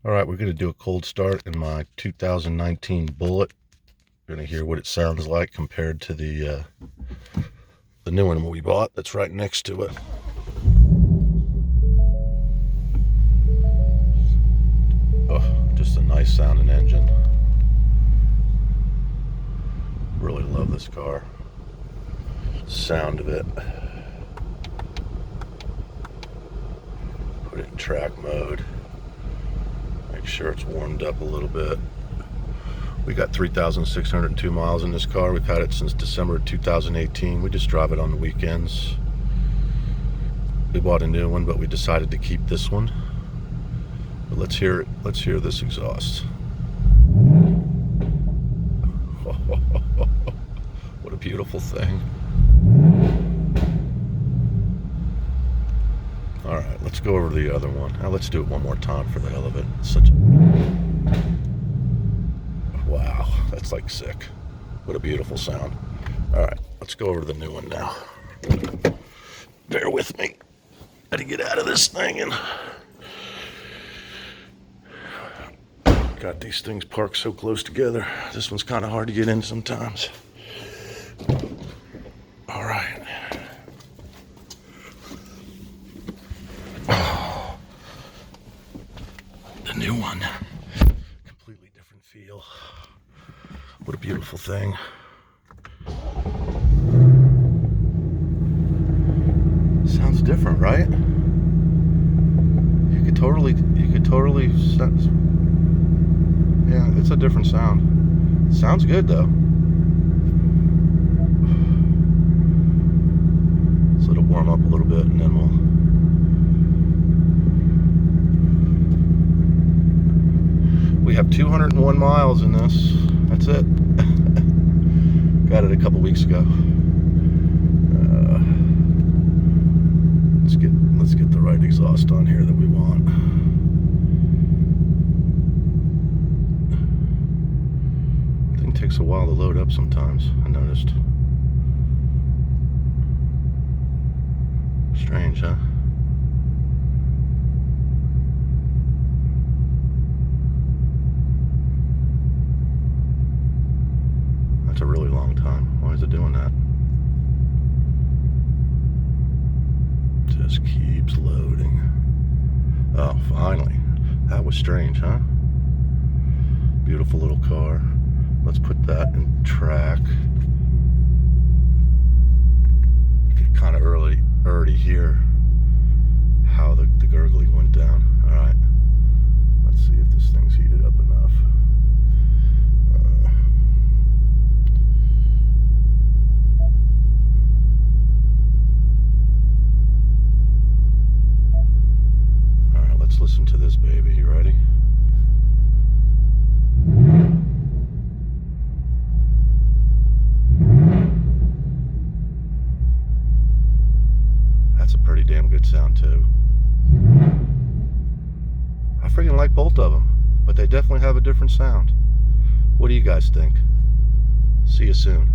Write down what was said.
All right, we're going to do a cold start in my 2019 Bullitt. You're going to hear what it sounds like compared to the new one we bought that's right next to it. Oh, just a nice sounding engine. Really love this car. Sound of it. Put it in track mode. Make sure it's warmed up a little bit. We got 3,602 miles in this car. We've had it since December 2018. We just drive it on the weekends. We bought a new one, but we decided to keep this one. But let's hear it. Let's hear this exhaust. What a beautiful thing. All right, let's go over to the other one. Now let's do it one more time for the hell of it. It's such a... Wow, that's like sick. What a beautiful sound. All right, let's go over to the new one now. Bear with me. Gotta get out of this thing and... Got these things parked so close together. This one's kind of hard to get in sometimes. All right. Oh, the new one. Completely different feel. What a beautiful thing. Sounds different, right? You could totally sense. Yeah, it's a different sound. Sounds good though. So it'll warm up a little bit and then we'll... We have 201 miles in this. That's it. Got it a couple weeks ago. Let's get the right exhaust on here that we want. Thing takes a while to load up sometimes, I noticed. Strange, huh? That's a really long time. Why is it doing that? Just keeps loading. Oh, finally. That was strange, huh? Beautiful little car. Let's put that in track. You can kind of already hear how the gurgling went down. All right. Let's see if this thing's heated up enough. Let's listen to this baby. You ready? That's a pretty damn good sound too. I freaking like both of them, but they definitely have a different sound. What do you guys think? See you soon.